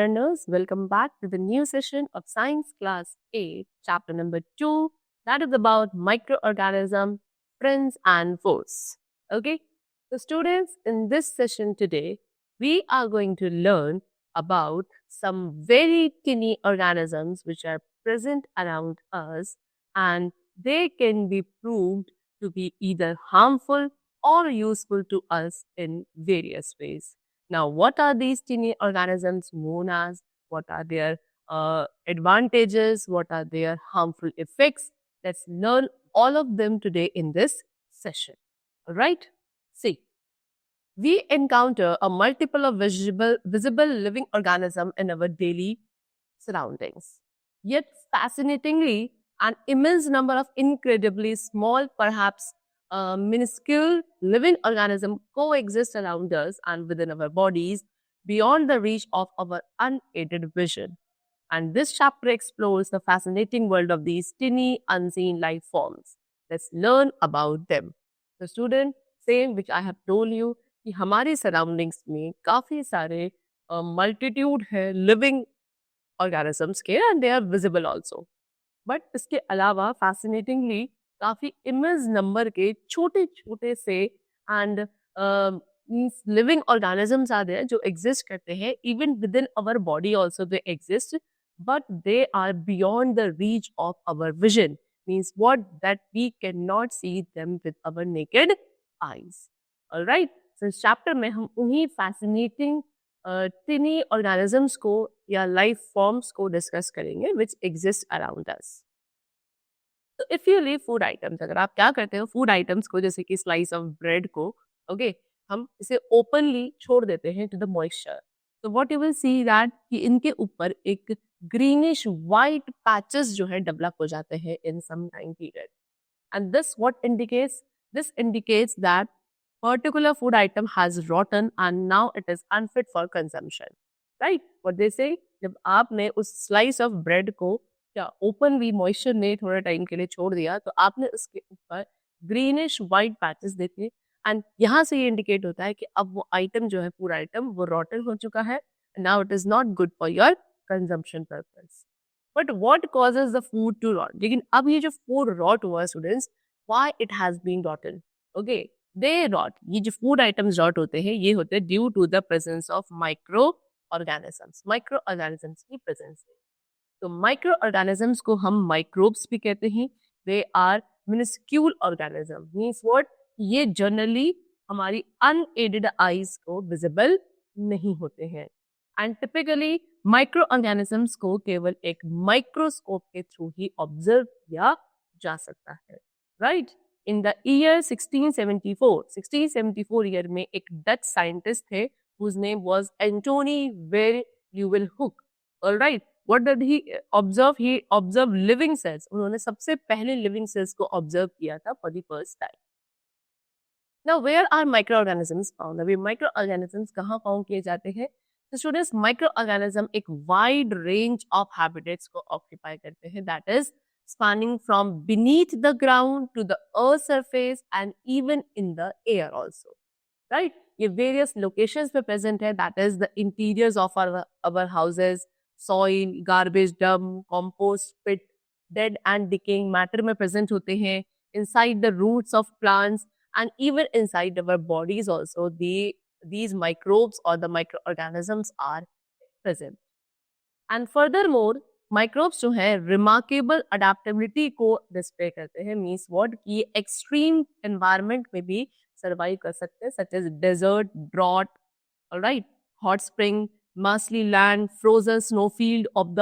learners, welcome back to the new session of Science Class 8, chapter number 2, that is about microorganism, friends and foes. Okay, so students, in this session today, we are going to learn about some very tiny organisms which are present around us and they can be proved to be either harmful or useful to us in various ways. Now, what are these tiny organisms known as? What are their advantages? What are their harmful effects? Let's learn all of them today in this session. All right? See, we encounter a multiple of visible living organism in our daily surroundings. Yet, fascinatingly, an immense number of incredibly small, perhaps minuscule living organisms coexist around us and within our bodies beyond the reach of our unaided vision. And this chapter explores the fascinating world of these tiny, unseen life forms. Let's learn about them. The student, same which I have told you, कि हमारे surroundings में काफी सारे multitude है living organisms के and they are visible also but इसके अलावा fascinatingly काफी इमेज नंबर के छोटे छोटे से and means living organisms are there जो एग्जिस्ट करते हैं even within our body also they exist but they are beyond the reach of our vision means what that we cannot see them with our naked eyes alright so इस chapter में हम उन्हीं fascinating टिनी organisms को या life forms को discuss करेंगे which exist around us. तो if you leave food items, अगर आप क्या करते हो फूड आइटम्स को जैसे कि स्लाइस ऑफ ब्रेड को ओके हम इसे ओपनली छोड़ देते हैं टू द मॉइस्चर, तो what you will see that कि इनके ऊपर एक ग्रीनिश वाइट पैचेस जो है डेवलप हो जाते हैं in some time period and this indicates that particular food item has rotten and now it is unfit for consumption, right? What they say, जब आपने उस slice of bread को क्या open भी moisture ने थोड़ा टाइम के लिए छोड़ दिया तो आपने उसके ऊपर greenish white patches देखे and यहाँ से ये indicate होता है कि अब वो item जो है food item वो rotten हो चुका है and now it is not good for your consumption purpose. But what causes the food to rot? लेकिन अब ये जो food rot हुआ students, why it has been rotten? Okay, they rot, ये जो फूड आइटम्स रॉट होते हैं ये होते हैं due to the presence of microorganisms की प्रेजेंस में। तो माइक्रो ऑर्गेनिजम्स को हम माइक्रोब्स भी कहते हैं। They are minuscule organism means what, ये जनरली हमारी अनएडेड आईज को विजिबल नहीं होते हैं एंड टिपिकली माइक्रो ऑर्गेनिजम्स को केवल एक माइक्रोस्कोप के थ्रू ही ऑब्जर्व किया जा सकता है, right? In the year 1674 year में एक डच साइंटिस्ट थे whose name was Antony van Leeuwenhoek. All right, what did he observe? He observed living cells. उन्होंने सबसे पहले living cells को observe किया था for the first time. Now, where are microorganisms found? अभी microorganisms कहाँ found किए जाते हैं? So students, microorganism एक wide range of habitats को occupy करते हैं. That is spanning from beneath the ground to the earth surface and even in the air also, right? ये various locations पे present है, that is the interiors of our houses, soil, garbage dump, compost pit, dead and decaying matter में present होते हैं, inside the roots of plants and even inside our bodies also these microbes or the microorganisms are present. And furthermore microbes जो है remarkable adaptability को display करते हैं means what कि extreme environment में भी सर्वाइव कर सकते हैं such as desert, drought, alright, hot spring, marshy land, frozen snowfield of the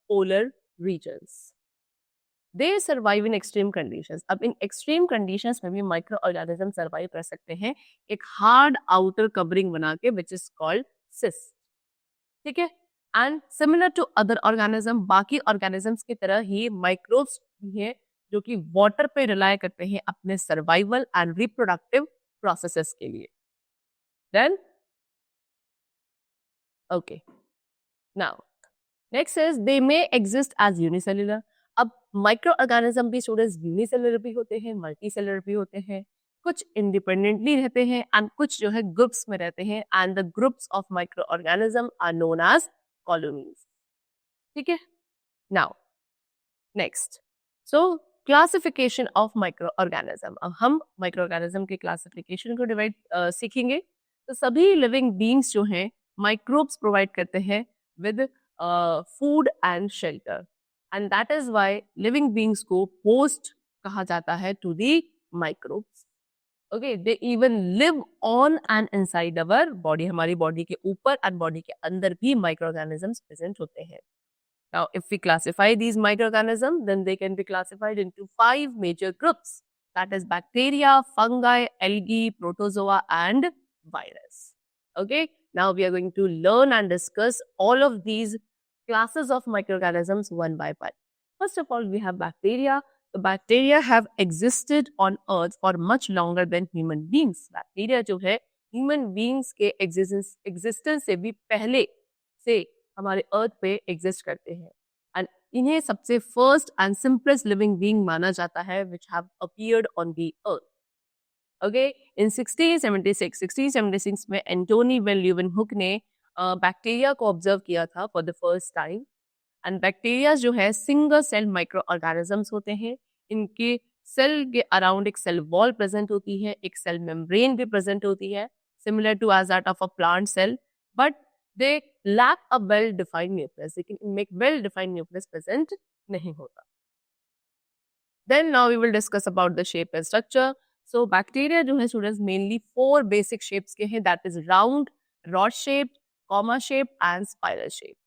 polar regions. They survive in extreme conditions. अब इन एक्सट्रीम कंडीशंस में भी माइक्रो ऑर्गेनिज्म सर्वाइव कर सकते हैं एक हार्ड आउटर कवरिंग बना के विच इज कॉल्ड सिस्ट, ठीक है? And similar to other organism, बाकी ऑर्गेनिजम्स की तरह ही माइक्रोब्स भी हैं जो कि वाटर पे रिलाय करते हैं अपने सर्वाइवल एंड रिप्रोडक्टिव प्रोसेसेस के लिए। Then okay, now next is they may exist as unicellular. अब माइक्रो ऑर्गेनिज्म भी स्टूडेंट्स यूनिसेलुलर भी होते हैं, मल्टीसेलुलर भी होते हैं, कुछ इंडिपेंडेंटली रहते हैं एंड कुछ जो है ग्रुप्स में रहते हैं and the groups of microorganism are known as colonies. ठीक है. Now, next. So, classification of microorganism. अब हम microorganism के classification को divide सीखेंगे. तो सभी living beings जो हैं microbes provide करते हैं with food and shelter. And that is why living beings को host कहा जाता है to the microbes. Okay, they even live on and inside our body. हमारी body के ऊपर and body के अंदर भी microorganisms present होते हैं. Now, if we classify these microorganisms, then they can be classified into 5 major groups. That is bacteria, fungi, algae, protozoa, and virus. Okay, now we are going to learn and discuss all of these classes of microorganisms one by one. First of all, we have bacteria. The bacteria have existed on Earth for much longer than human beings. Bacteria जो है human beings के existence से भी पहले से हमारे अर्थ पे exist करते हैं एंड इन्हें सबसे first and simplest living being माना जाता है which have appeared on the earth. Okay, in 1676 में एंटोनी वेन ल्यूवेनहुक ने बैक्टीरिया को ऑब्जर्व किया था for the first time. And bacteria जो है सिंगल सेल माइक्रो ऑर्गेनिजम्स होते हैं. इनके सेल के अराउंड एक सेल वॉल प्रेजेंट होती है, एक सेल मेम्ब्रेन भी प्रेजेंट होती है similar to as that of a plant cell, but they lack a well-defined nucleus. लेकिन इनमें एक well-defined nucleus present नहीं होता. Then now we will discuss about the shape and structure. So bacteria जो है students mainly 4 basic shapes के हैं, that is round, rod shaped, comma shaped and spiral shaped.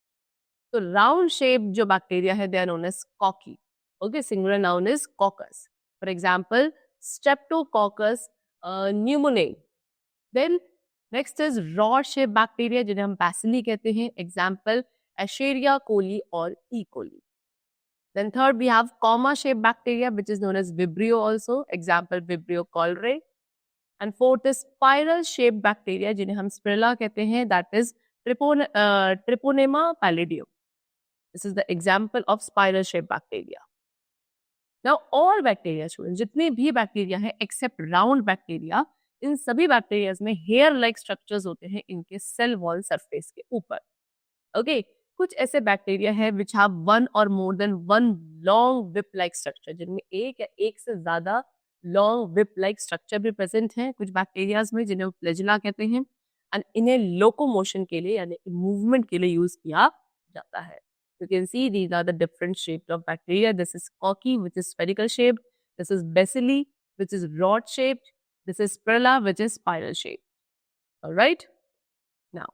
So round shaped जो bacteria है they are known as cocci. Okay, singular noun is coccus. For example, Streptococcus pneumoniae. Then next is rod shape bacteria जिन्हें हम bacilli कहते हैं. Example Escherichia coli और E coli. Then third we have comma shape bacteria which is known as Vibrio also. Example Vibrio cholerae. And fourth is spiral shape bacteria जिन्हें हम spirilla कहते हैं, that is Treponema pallidum. This is the example of spiral shape bacteria. Now all bacteria students, जितने भी bacteria हैं accept round bacteria, इन सभी bacterias में hair like structures होते हैं इनके सेल वॉल सरफेस के ऊपर. ओके, कुछ ऐसे बैक्टीरिया है विच हैव वन और more than one long whip like structure, जिनमें एक या एक से ज्यादा लॉन्ग विप लाइक स्ट्रक्चर भी प्रेजेंट है कुछ बैक्टीरियाज में जिन्हें फ्लैजेला कहते हैं. एंड इन्हें लोकोमोशन के लिए यानी मूवमेंट के लिए यूज किया जाता है. You can see these are the different shapes of bacteria. This is cocci which is spherical shaped. This is bacilli which is rod shaped. This is spirilla, which is spiral shape. All right. Now,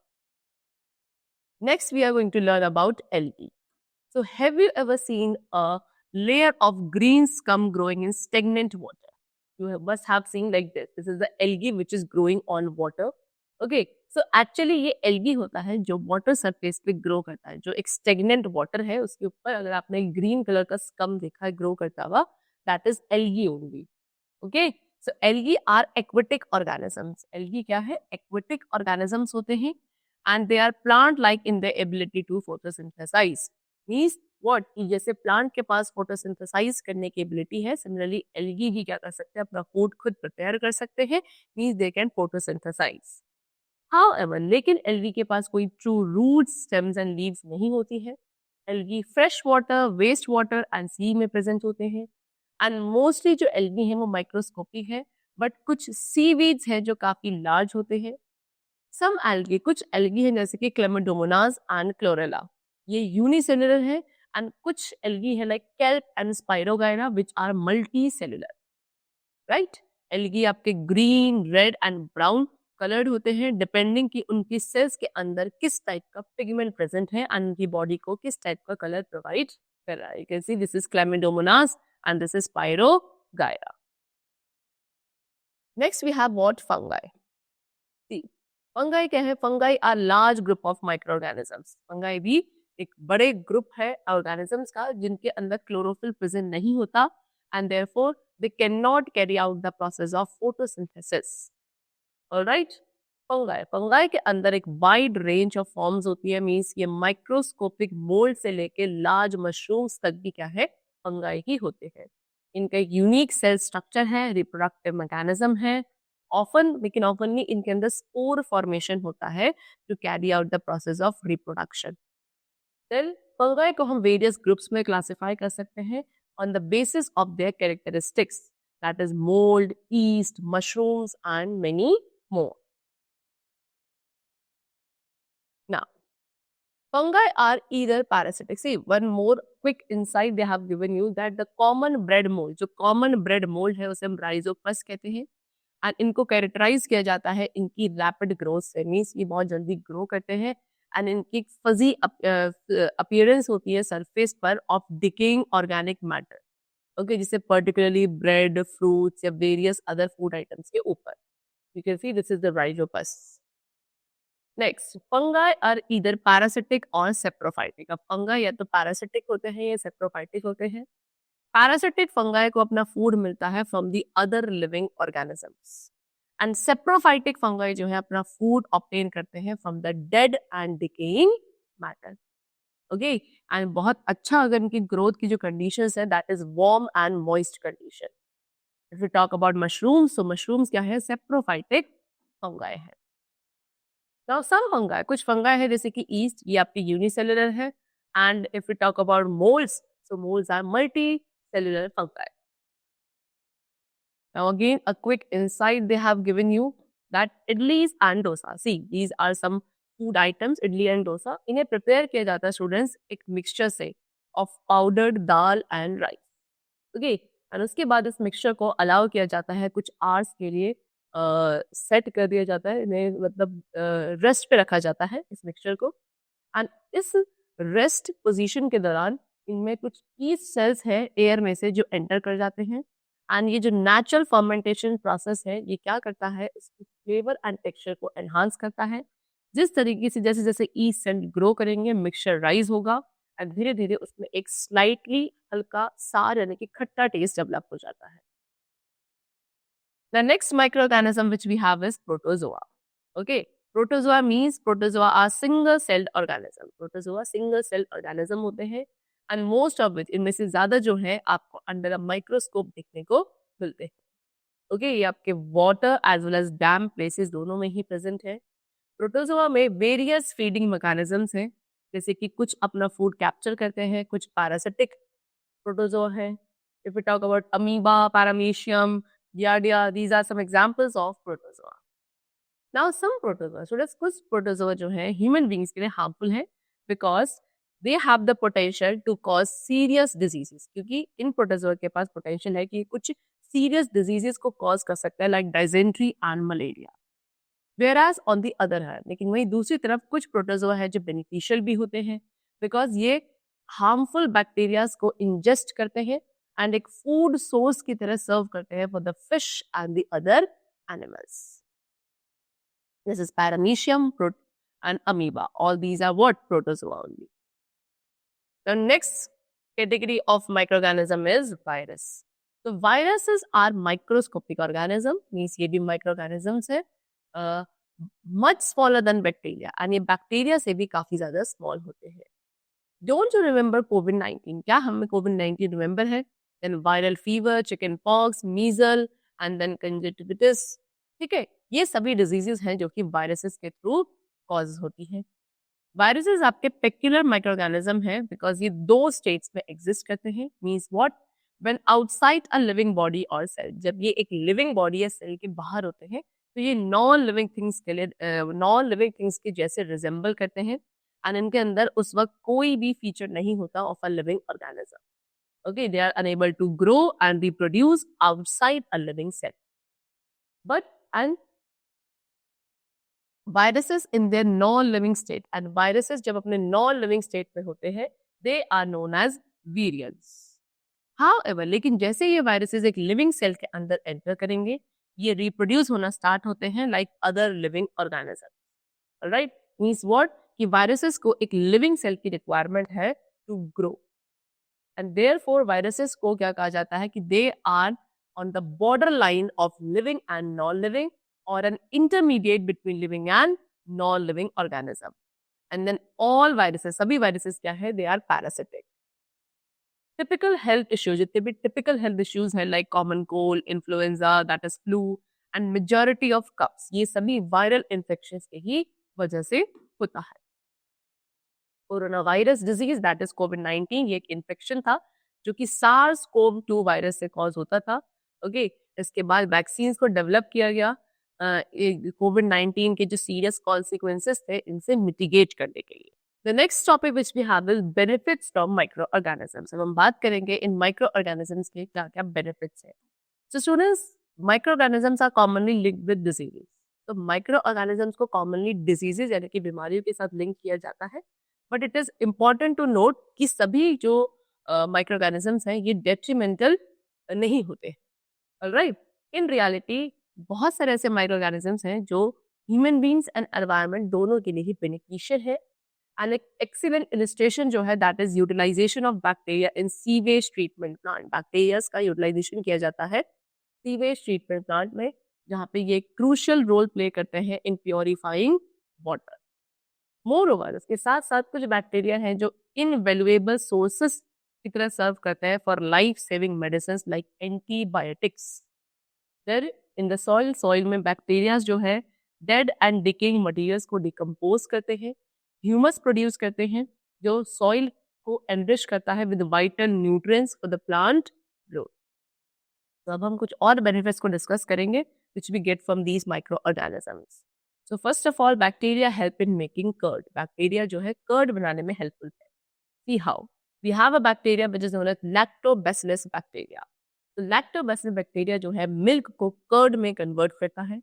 next we are going to learn about algae. So, have you ever seen a layer of green scum growing in stagnant water? You must have seen like this. This is the algae which is growing on water. Okay. So, actually ये algae होता है जो water surface पे grow करता है. जो एक stagnant water है उसके ऊपर अगर आपने green color का scum देखा है grow करता हुआ, that is algae only. Okay. So algae are aquatic organisms. Algae क्या है? Aquatic organisms होते हैं and they are plant-like in their ability to photosynthesize. Means what? कि जैसे plant के पास photosynthesize करने की ability है, similarly algae भी क्या कर सकते हैं? अपना food खुद prepare कर सकते हैं. Means they can photosynthesize. However, लेकिन algae के पास कोई true roots, stems and leaves नहीं होती है. Algae fresh water, waste water and sea में present होते हैं. एंड मोस्टली जो एल्गी है वो माइक्रोस्कोपिक है, बट कुछ सीवीड्स हैं जो काफी लार्ज होते हैं. सम एल्गी, कुछ एल्गी हैं जैसे कि क्लेमिडोमोनास एंड क्लोरेला, ये यूनिसेलुलर है. एंड कुछ एल्गी है like kelp and Spirogyra which are multi cellular. Right, algae आपके green, red and brown coloured होते हैं डिपेंडिंग कि उनकी सेल्स के अंदर किस टाइप का पिगमेंट प्रेजेंट है एंड उनकी बॉडी को किस टाइप का कलर प्रोवाइड कर रहा है. You can see this is Chlamydomonas and this is Spirogyra. Next we have what? Fungi. See, fungi क्या है? Fungi are large group of microorganisms. Fungi भी एक बड़े ग्रुप है ऑर्गेनिजम्स का जिनके अंदर क्लोरोफिल प्रेजेंट नहीं होता and therefore they cannot carry out the process of photosynthesis. Alright? Fungi के अंदर एक वाइड रेंज ऑफ फॉर्म्स होती है. मीन्स ये माइक्रोस्कोपिक मोल्ड से लेके लार्ज मशरूम्स तक भी क्या है? फंगाई ही होते हैं. इनका एक यूनिक सेल स्ट्रक्चर है, रिप्रोडक्टिव मैकेनिज्म है. लेकिन ऑफन नहीं, इनके अंदर स्पोर फॉर्मेशन होता है to carry out the process of reproduction. Then fungi को हम वेरियस ग्रुप्स में क्लासिफाई कर सकते हैं on the basis of their characteristics, that is mould, yeast, mushrooms and many more. Now, fungi are either parasitic. See, one more quick insight they have given you that the common bread mold, जो common bread mold है उसे हम rhizopus कहते हैं, and इनको characterise किया जाता है इनकी रैपिड ग्रोथ से, मीन्स ये बहुत जल्दी ग्रो करते हैं एंड इनकी फजी अपीयरेंस होती है सरफेस पर of decaying organic matter, okay, जिसे पर्टिकुलरली ब्रेड, फ्रूट्स या वेरियस अदर फूड आइटम्स के ऊपर. You can see this is the rhizopus. Next, fungi are either parasitic और सेप्रोफाइटिक. अब फंगाई या तो पैरासिटिक होते हैं या सेप्रोफाइटिक होते हैं. पैरासिटिक फंगाई को अपना फूड मिलता है from the other living organisms, and saprophytic fungi जो है अपना फूड ऑब्टेन करते हैं from the dead and decaying matter. Okay, and बहुत अच्छा अगर इनकी ग्रोथ की जो कंडीशंस है that is warm and moist condition. If you talk about mushrooms, तो मशरूम्स क्या है, सेप्रोफाइटिक फंगाई है. नाउ सम फंगाई, कुछ फंगाई है जैसे कि ईस्ट, ये आपकी यूनिसेलुलर है. And if you talk about moulds, so moles are multicellular fungi. Now again, a quick insight they have given you that idlis and dosa. See, these are some food items, idli and dosa. इन्हें prepare किया जाता है students एक mixture से of powdered dal and rice. Okay, and उसके बाद इस mixture को allow किया जाता है कुछ hours के लिए set कर दिया जाता है, इन्हें मतलब rest पे रखा जाता है इस mixture को. And इस rest position के दौरान इनमें कुछ की सेल्स है एयर में से जो एंटर कर जाते हैं, एंड ये जो नेचुरल फर्मेंटेशन प्रोसेस है ये क्या करता है, इसकी फ्लेवर एंड टेक्सचर को एनहांस करता है. जिस तरीके से जैसे जैसे ईस्ट सेल ग्रो करेंगे मिक्सचर राइज होगा एंड धीरे धीरे उसमें एक स्लाइटली हल्का सार यानी कि खट्टा टेस्ट डेवलप हो जाता है. The next microorganism which we have is protozoa. Okay, protozoa means protozoa are single celled organism. Protozoa single celled organism होते हैं एंड मोस्ट ऑफ विच, इनमें से ज्यादा जो है आपको अंडर अ माइक्रोस्कोप देखने को मिलते हैं. ओके, ये आपके water as well as damp places दोनों में ही प्रेजेंट है. प्रोटोजोआ में वेरियस फीडिंग मैकेनिज्म्स हैं, जैसे कि कुछ अपना फूड कैप्चर करते हैं, कुछ पैरासिटिक प्रोटोजोआ है. If you talk about amoeba, paramecium, Giardia, these are some examples of protozoa. Now some protozoa, कुछ प्रोटोजोआ जो है ह्यूमन बींग्स के लिए हार्मफुल है because they have the potential to cause serious diseases, क्योंकि इन protozoa के पास potential है कि कुछ सीरियस डिजीजेस को कॉज कर सकता है like dysentery and malaria. whereas on the other hand, लेकिन वहीं दूसरी तरफ कुछ प्रोटोजोआ है जो बेनिफिशियल भी होते हैं बिकॉज ये हार्मफुल बैक्टीरियाज को इंजेस्ट करते हैं एंड एक फूड सोर्स की तरह सर्व करते हैं for the fish and the other animals. This is paramecium and amoeba. All these are what? Protozoa only. The next category of microorganism is virus. So viruses are microscopic organism, means ये भी microorganisms है, much smaller than bacteria, and ये bacteria से भी काफी ज्यादा small होते हैं. Don't you remember COVID-19? क्या हमें COVID-19 remember है? Then viral fever, chicken pox, measles, and then conjunctivitis. ठीक है, ये सभी diseases हैं जो कि viruses के थ्रू cause होती हैं. वायरसेस आपके पेक्युलर माइक्रोऑर्गेनिज्म है बिकॉज ये दो स्टेट्स में एग्जिस्ट करते हैं. Means what, when outside a living body और सेल, जब ये एक लिविंग बॉडी या सेल के बाहर होते हैं तो ये नॉन लिविंग थिंग्स के लिए नॉन लिविंग थिंग्स के जैसे रिजेंबल करते हैं एंड इनके अंदर उस वक्त कोई भी फीचर नहीं होता of a living organism. Okay, they are unable to grow and reproduce outside a living cell. But and viruses in their non-living state, and viruses जब अपने non-living state में होते हैं they are known as virions. However, लेकिन जैसे ये viruses एक living cell के अंदर enter करेंगे ये reproduce होना start होते हैं like other living organisms. Alright, means what कि viruses को एक living cell की requirement है to grow, and therefore viruses को क्या कहा जाता है कि they are on the borderline of living and non-living, or an intermediate between living and non-living organism. And then all viruses, सभी viruses क्या है, they are parasitic. Typical health issues, जितने भी typical health issues हैं like common cold, influenza, that is flu, and majority of coughs, ये सभी viral infections के ही वजह से होता है. Corona virus disease that is कोविड-19, ये एक इन्फेक्शन था जो कि SARS-CoV-2 वायरस से कॉज होता था। ओके, इसके बाद वैक्सीन को डेवलप किया गया कोविड-19 के जो सीरियस कॉन्सिक्वेंसेस थे इनसे मिटिगेट करने के लिए। The next topic which we have is benefits from microorganisms. अब हम बात करेंगे इन माइक्रो ऑर्गेनिजम्स के क्या क्या बेनिफिट्स हैं। So students, microorganisms are commonly linked with diseases. तो माइक्रो ऑर्गेनिजम्स को कॉमनली डिजीजेज यानी कि बीमारियों के साथ लिंक किया जाता है, but it is important to note कि सभी जो माइक्रो ऑर्गेनिजम्स हैं ये डेट्रीमेंटल नहीं होते। ऑलराइट, इन रियलिटी बहुत सारे ऐसे माइक्रो ऑर्गेनिजम्स हैं जो ह्यूमन बींग्स एंड एनवायरनमेंट दोनों के लिए ही बेनिफिशियल है। एंड एक एक्सीलेंट इलस्ट्रेशन जो है that is utilisation of bacteria in sewage treatment plant. Bacteria का यूटिलाइजेशन किया जाता है सीवेज ट्रीटमेंट प्लांट में, जहाँ पे ये क्रूशियल रोल प्ले करते हैं इन प्योरीफाइंग वाटर। मोर ओवर, इसके साथ साथ कुछ बैक्टीरिया हैं जो इनवैल्यूएबल सोर्सेस की तरह सर्व करते हैं for life saving medicine like antibiotics. There in the soil में बैक्टीरिया जो है डेड एंड डिकेइंग मटेरियल्स को डिकम्पोज करते हैं, ह्यूमस प्रोड्यूस करते हैं जो सॉइल को एनरिच करता है with vital nutrients for the plant growth. तो अब हम कुछ और बेनिफिट्स को डिस्कस करेंगे which we get from these microorganisms. So first of all, bacteria help in making curd. Bacteria जो है curd बनाने में helpful है. See how? We have a bacteria which is known as lactobacillus bacteria. तो lactobacillus bacteria जो है milk को curd में convert करता है।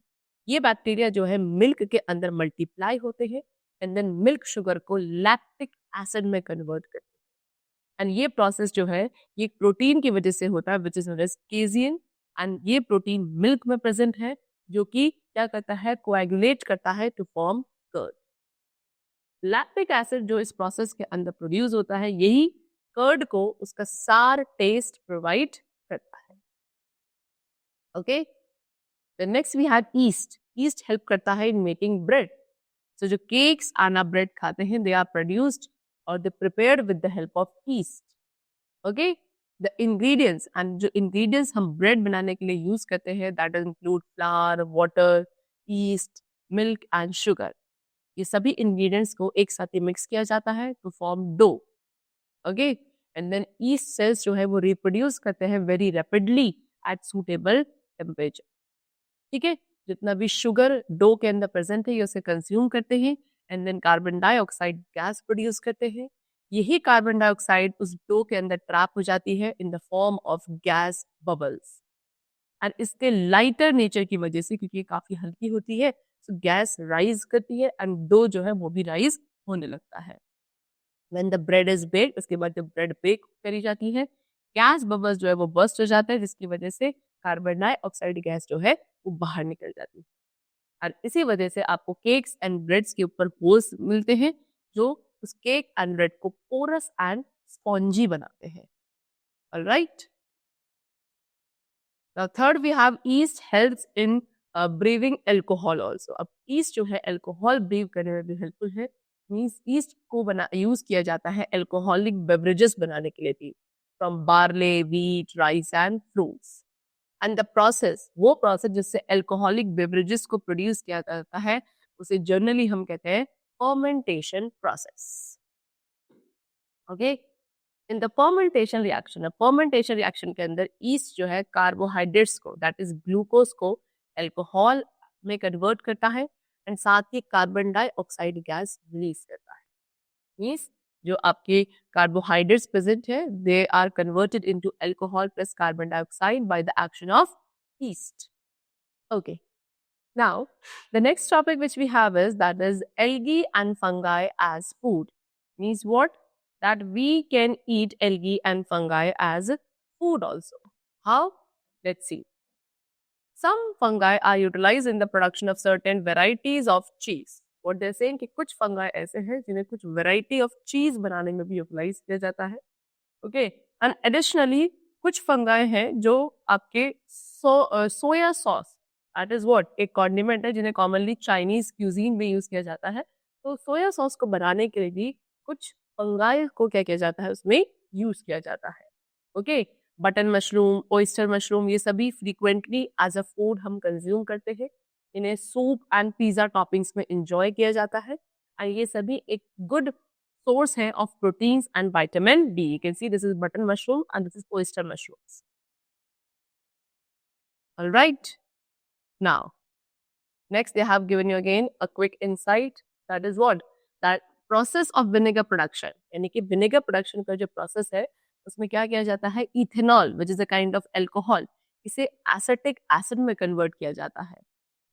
ये बैक्टीरिया जो है मिल्क के अंदर मल्टीप्लाई होते हैं एंड देन मिल्क शुगर को लैक्टिक एसिड में कन्वर्ट करते हैं। एंड ये प्रोसेस जो है ये प्रोटीन की वजह से होता है which is known as casein. And ये प्रोटीन मिल्क में प्रेजेंट है जो कि क्या करता है, कोएगुलेट करता है to form curd. Lactic acid जो इस प्रोसेस के अंदर प्रोड्यूस होता है यही कर्ड को उसका सार टेस्ट प्रोवाइड करता है। Okay, the next we have yeast. Yeast help करता है इन मेकिंग ब्रेड। सो जो केक्स आना ब्रेड खाते हैं दे आर प्रोड्यूस्ड और they prepared with the help of yeast. Okay, the ingredients and जो इंग्रेडिएंट्स हम ब्रेड बनाने के लिए यूज करते हैं that include flour, water, yeast, milk and sugar. ये सभी इंग्रेडिएंट्स को एक साथ मिक्स किया जाता है to form dough. Okay, and then yeast cells जो है वो रिप्रोड्यूस करते हैं very rapidly at suitable temperature. ठीक है, जितना भी शुगर डो के अंदर प्रेजेंट है ये उसे कंज्यूम करते हैं and then carbon dioxide gas produce करते हैं। यही कार्बन डाइऑक्साइड उस डो के अंदर ट्रैप हो जाती है in the form of gas bubbles. And इसके लाइटर नेचर की वजह से, क्योंकि ये काफी हल्की होती है, तो गैस राइज करती है एंड डो जो है वो भी राइज होने लगता है। When the bread is baked, उसके बाद जब ब्रेड बेक करी जाती है गैस बबल्स जो है वो बर्स्ट हो जाता है जिसकी वजह से कार्बन डाइऑक्साइड गैस जो है वो बाहर निकल जाती है। और इसी वजह से आपको केक्स एंड ब्रेड्स के ऊपर होल्स मिलते हैं जो उस केक एंड ब्रेड को पोरस एंड स्पॉन्जी बनाते हैं। Alright, Now third we have yeast helps in brewing alcohol also. अब yeast जो है अल्कोहल ब्रीव करने में भी हेल्पफुल है। मींस yeast को यूज किया जाता है अल्कोहलिक बेवरेजेस बनाने के लिए भी, from barley, wheat, rice and fruits. And the process, वो प्रोसेस जिससे अल्कोहलिक बेवरेजेस को प्रोड्यूस किया जाता है उसे जनरली हम कहते हैं fermentation process. Okay, in the fermentation reaction के अंदर ईस्ट जो है कार्बोहाइड्रेट्स को दैट इज ग्लूकोज को अल्कोहल में कन्वर्ट करता है एंड साथ ही कार्बन डाइऑक्साइड गैस रिलीज करता है। मींस जो आपके कार्बोहाइड्रेट्स प्रेजेंट है they are converted into alcohol plus carbon dioxide by the action of yeast. Okay, now the next topic which we have is that is algae and fungi as food. Means what? That we can eat algae and fungi as food also. How? Let's see. Some fungi are utilized in the production of certain varieties of cheese. What they're saying कि कुछ fungi ऐसे हैं जिन्हें कुछ variety of cheese बनाने में भी utilize किया जाता है. Okay, and additionally कुछ fungi हैं जो आपके soya sauce, that is what, एक condiment है जिन्हें commonly Chinese cuisine में use किया जाता है. तो soya sauce को बनाने के लिए भी कुछ फंगाई को क्या किया जाता है उसमें यूज किया जाता है। Okay, button mushroom, oyster mushroom, ये सभी फ्रीक्वेंटली एज अ फूड हम कंज्यूम करते हैं। इन्हें सूप एंड पिज्जा टॉपिंग्स में एंजॉय किया जाता है एंड ये सभी एक गुड source है of proteins and vitamin D. You can see this is button mushroom and this is oyster mushrooms. All right. Now, next they have given you again a quick insight. That is what? That process of vinegar production. यानी कि vinegar production का जो process है, उसमें क्या किया जाता है? Ethanol, which is a kind of alcohol, इसे acetic acid में convert किया जाता है.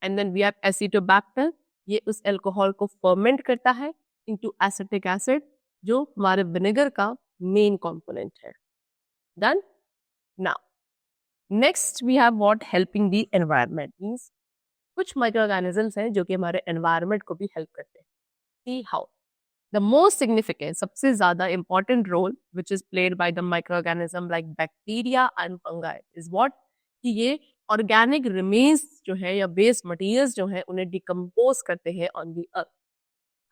And then we have acetobacter. ये उस alcohol को ferment करता है into acetic acid, जो हमारे vinegar का main component है. Done? Now, next we have what? Helping the environment. Means कुछ microorganisms हैं जो कि हमारे environment को भी help करते हैं. See how? The most significant, सबसे ज़्यादा important role which is played by the microorganism like bacteria and fungi is what? कि ये organic remains जो है या waste materials जो है उन्हें decompose करते हैं on the earth.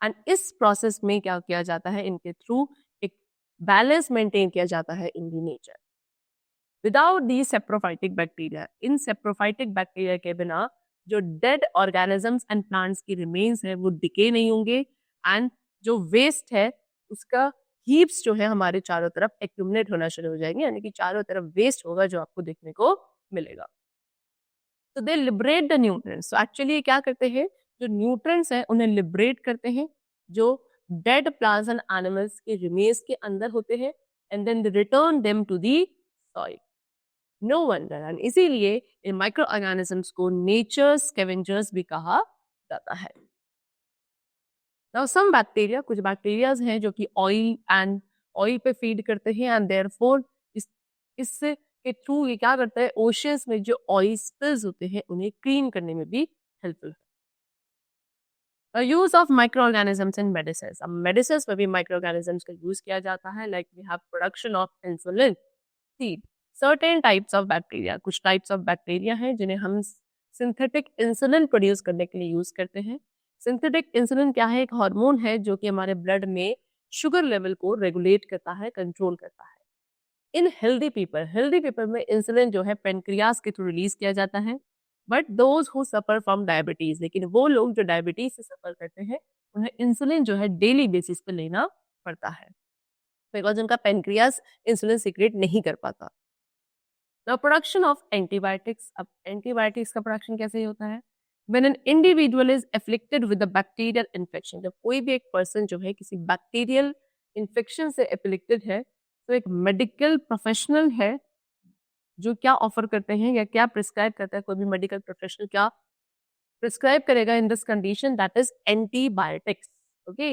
And इस process में क्या किया जाता है? इनके through एक balance maintain किया जाता है in the nature. Without these saprophytic bacteria, in saprophytic bacteria के बिना जो dead organisms and plants की remains है वो decay नहीं होंगे and जो waste है उसका heaps जो है हमारे चारों तरफ accumulate होना शुरू हो जाएंगे, यानी कि चारों तरफ waste होगा जो आपको देखने को मिलेगा. So they liberate the nutrients. So actually ये क्या करते हैं? जो nutrients हैं उन्हें liberate करते हैं जो dead plants and animals के remains के अंदर होते हैं and then they return them to the soil. No wonder, and इसीलिए इन microorganisms को nature scavengers भी कहा जाता है. Now some bacteria, कुछ bacteria हैं जो कि oil पे feed करते हैं and therefore इससे के through ये क्या करता है? oceans में जो oil spills होते हैं उन्हें clean करने में भी helpful है. The use of microorganisms in medicines. अब medicines में भी microorganisms का use किया जाता है, like we have production of insulin. See, certain types of bacteria, कुछ types of bacteria हैं जिन्हें हम synthetic insulin produce करने के लिए use करते हैं. Synthetic insulin क्या है? एक हार्मोन है जो कि हमारे ब्लड में शुगर लेवल को रेगुलेट करता है, कंट्रोल करता है. इन हेल्दी पीपल में इंसुलिन जो है पेनक्रियास के थ्रू रिलीज किया जाता है. But those who suffer from diabetes, लेकिन वो लोग जो डायबिटीज से सफर करते हैं उन्हें इंसुलिन जो है डेली बेसिस पे लेना पड़ता है बिकॉज उनका पेनक्रियास इंसुलिन सीक्रेट नहीं कर पाता. Now production of antibiotics. अब एंटीबायोटिक्स का प्रोडक्शन कैसे होता है? When an individual is afflicted with a bacterial infection, जब कोई भी एक पर्सन जो है किसी बैक्टीरियल इन्फेक्शन से एफिलिक्टेड है तो एक मेडिकल प्रोफेशनल है जो क्या ऑफर करते हैं या क्या प्रिस्क्राइब करता है. कोई भी मेडिकल प्रोफेशनल क्या प्रिस्क्राइब करेगा in this condition? That is antibiotics. Okay,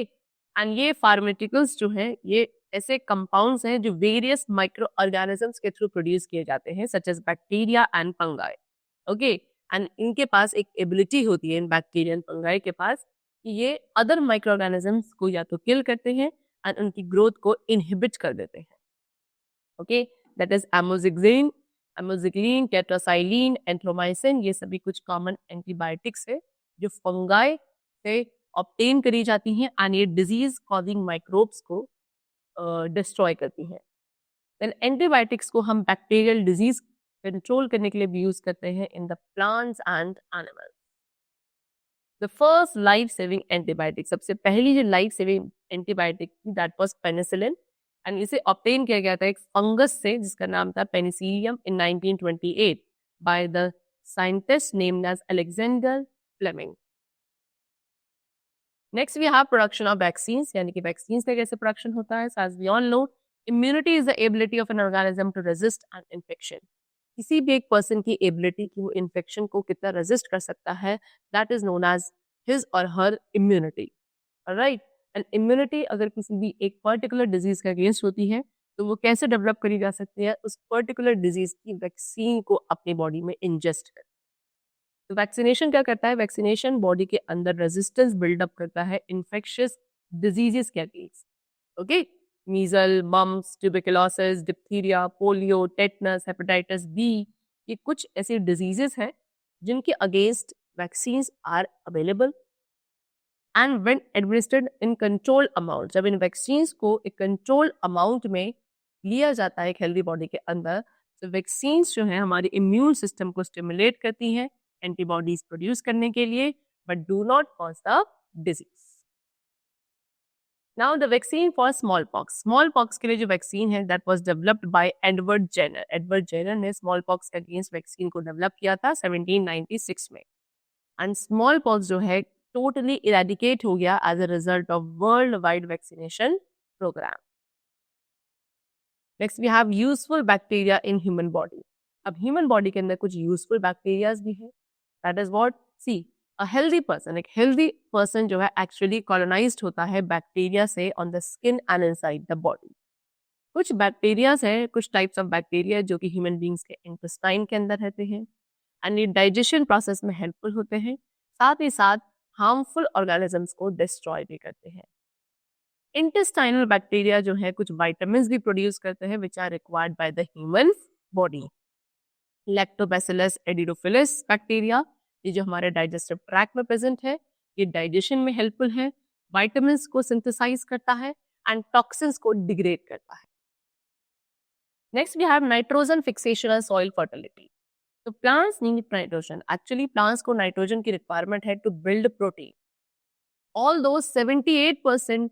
and ये फार्मास्यूटिकल्स जो हैं ये ऐसे कंपाउंड्स हैं जो वेरियस माइक्रो ऑर्गेनिजम्स के थ्रू प्रोड्यूस किए जाते हैं such as bacteria and fungi. Okay, and इनके पास एक एबिलिटी होती है इन बैक्टीरिया एंड फंगाई के पास कि ये अदर माइक्रो ऑर्गेनिजम्स को या तो किल करते हैं एंड उनकी ग्रोथ को इनहिबिट कर देते हैं. Okay, that is amoxicillin, tetracycline, erythromycin. ये सभी कुछ कॉमन एंटीबायोटिक्स है जो फंगाई से ऑब्टेन करी जाती हैं एंड ये डिजीज कॉजिंग माइक्रोब्स को डिस्ट्रॉय करती हैं. देन एंटीबायोटिक्स को हम बैक्टीरियल डिजीज कंट्रोल करने के लिए भी यूज करते हैं in the plants and animals. The first life saving antibiotic, सबसे पहली जो लाइफ सेविंग एंटीबायोटिक थी दैट वाज पेनिसिलिन एंड इसे ऑब्टेन किया गया था एक फंगस से जिसका नाम था penicillium in 1928 by the scientist named as Alexander Fleming. Next we have production of vaccines, यानी कि वैक्सीन्स का कैसे प्रोडक्शन होता है. As we all know, immunity is the ability of an organism to resist an infection. किसी भी एक person की एबिलिटी कि वो इन्फेक्शन को कितना रेजिस्ट कर सकता है that is known as his और her immunity. Right, and immunity अगर किसी भी एक पर्टिकुलर डिजीज के अगेंस्ट होती है तो वो कैसे डेवलप करी जा सकती है? उस पर्टिकुलर डिजीज की वैक्सीन को अपनी बॉडी में इंजेस्ट कर. तो वैक्सीनेशन क्या करता है? वैक्सीनेशन बॉडी के अंदर रेजिस्टेंस बिल्डअप करता है इन्फेक्शियस डिजीजेस के against. Okay, measles, mumps, tuberculosis, diphtheria, polio, tetanus, hepatitis B, ये कुछ ऐसी डिजीजेस हैं जिनके against vaccines are available and when administered in controlled amount. जब इन वैक्सीन्स को एक कंट्रोल अमाउंट में लिया जाता है एक हेल्दी बॉडी के अंदर तो वैक्सीन्स जो है हमारे इम्यून सिस्टम को स्टिमुलेट करती हैं एंटीबॉडीज प्रोड्यूस करने के लिए but do not cause the disease. Now the vaccine for smallpox. Smallpox के लिए जो वैक्सीन है that was developed by Edward Jenner. Edward Jenner ने smallpox के अगेंस्ट वैक्सीन को डेवलप किया था 1796 में. And smallpox जो है totally eradicate हो गया as a result of worldwide vaccination program. Next we have useful bacteria in human body. अब human body के अंदर कुछ useful bacteria भी है. That is what? See, a healthy person, एक healthy person जो है actually colonized होता है bacteria से on the skin and inside the body. कुछ bacteria हैं, कुछ types of bacteria जो कि human beings के intestine के अंदर रहते हैं and ये digestion process में helpful होते हैं, साथ ही साथ harmful organisms को destroy भी करते हैं. Intestinal bacteria जो है कुछ vitamins भी produce करते हैं which are required by the human body. Lactobacillus acidophilus bacteria ये जो हमारे digestive tract में present है, ये digestion में helpful है, vitamins को synthesize करता है and toxins को degrade करता है. Next we have nitrogen fixation and soil fertility. So plants need nitrogen. Actually plants को nitrogen की requirement है to build protein. Although 78%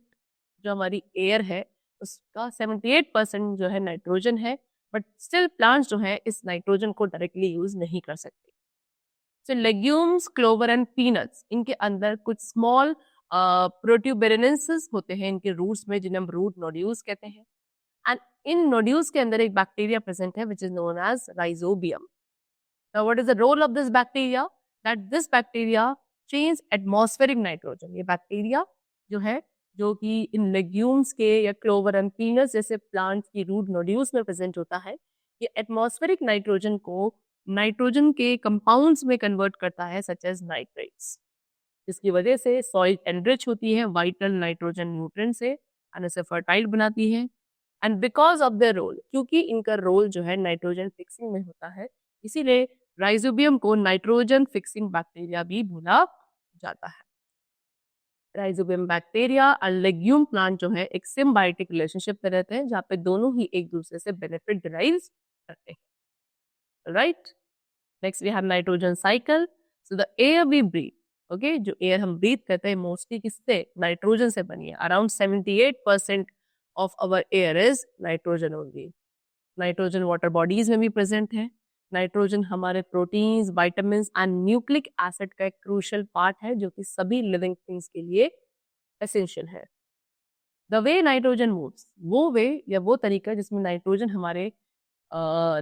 जो हमारी एयर है उसका 78% जो है नाइट्रोजन है, बट स्टिल प्लांट्स जो है इस नाइट्रोजन को डायरेक्टली यूज नहीं कर सकते. सो लेग्यूम्स, क्लोवर एंड पीनट्स, इनके अंदर कुछ स्मॉल प्रोट्यूबेरेंसेस होते हैं इनके रूट्स में, जिन्हें हम रूट नोड्यूल्स कहते हैं. एंड इन नोड्यूल्स के अंदर एक बैक्टीरिया प्रेजेंट है which is known as rhizobium. Now what is the role of this bacteria? That this bacteria change atmospheric nitrogen. ये बैक्टीरिया जो है जो कि इन लेग्यूम्स के या क्लोवर एंड पीनट्स जैसे प्लांट्स की रूट नोड्यूल्स में प्रेजेंट होता है, ये एटमॉस्फेरिक नाइट्रोजन को नाइट्रोजन के कंपाउंड्स में कन्वर्ट करता है सच एज नाइट्रेट्स, जिसकी वजह से सॉइल एनरिच होती है वाइटल नाइट्रोजन न्यूट्रिएंट से एंड इसे फर्टाइल बनाती है. And because of their role, क्योंकि इनका रोल जो है नाइट्रोजन फिक्सिंग में होता है, इसीलिए राइजोबियम को नाइट्रोजन फिक्सिंग बैक्टीरिया भी बोला जाता है. राइजोबियम बैक्टीरिया और लेग्यूम प्लांट जो है एक सिम्बायोटिक रिलेशनशिप में रहते हैं, जहाँ पे दोनों ही एक दूसरे से बेनिफिट डिराइव करते हैं. Right. Next we have nitrogen cycle. So the air we breathe, okay, जो एयर हम ब्रीथ करते हैं मोस्टली किससे? नाइट्रोजन से बनी है. Around 78% of our air is nitrogen only. Nitrogen water bodies में भी प्रेजेंट है. नाइट्रोजन हमारे proteins, vitamins and nucleic acid का एक क्रूशियल पार्ट है जो कि सभी लिविंग थिंग्स के लिए एसेंशियल है. द वे नाइट्रोजन मूव्स, वो वे या वो तरीका जिसमें नाइट्रोजन हमारे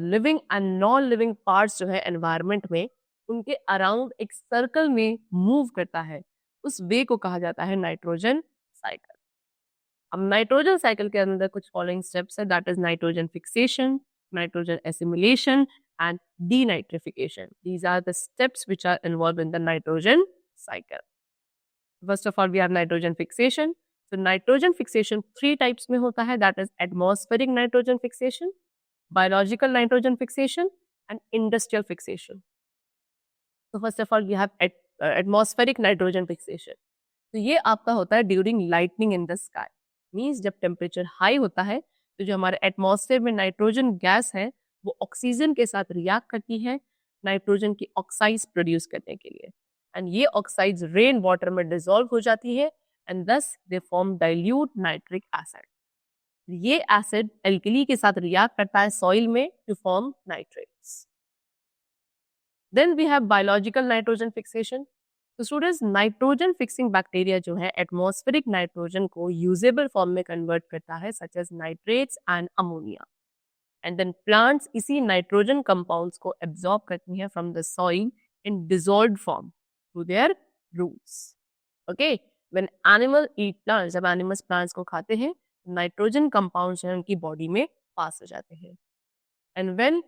living and non living parts जो है एनवायरनमेंट में उनके अराउंड एक सर्कल में मूव करता है, उस वे को कहा जाता है नाइट्रोजन साइकिल. अब नाइट्रोजन साइकिल के अंदर कुछ फॉलोइंग स्टेप्स है, that is nitrogen fixation, nitrogen assimilation and denitrification. These are the steps which are involved in the nitrogen cycle. First of all, we have nitrogen fixation. So nitrogen fixation 3 types में होता है, that is atmospheric nitrogen fixation, biological nitrogen fixation and industrial fixation. So first of all, we have atmospheric nitrogen fixation. तो ये आपका होता है during lightning in the sky. Means जब temperature high होता है तो जो हमारे एटमॉस्फेयर में नाइट्रोजन गैस है वो ऑक्सीजन के साथ रिएक्ट करती है नाइट्रोजन की ऑक्साइड्स प्रोड्यूस करने के लिए, एंड ये ऑक्साइड्स रेन वाटर में डिसॉल्व हो जाती है and thus they form dilute nitric acid. ये एसिड एल्कली के साथ रिएक्ट करता है सॉइल में to form nitrates. Then we have biological nitrogen fixation. तो स्टूडेंट्स, नाइट्रोजन फिक्सिंग बैक्टीरिया जो है एटमॉस्फेरिक नाइट्रोजन को यूजेबल फॉर्म में कन्वर्ट करता है such as nitrates and ammonia, and then plants इसी नाइट्रोजन कंपाउंड्स को एब्जॉर्ब करती हैं from the soil in dissolved form through their roots. Okay, when animal eat plants, जब एनिमल्स प्लांट्स को खाते हैं नाइट्रोजन कंपाउंड्स हैं उनकी बॉडी में पास हो जाते हैं, एंड व्हेन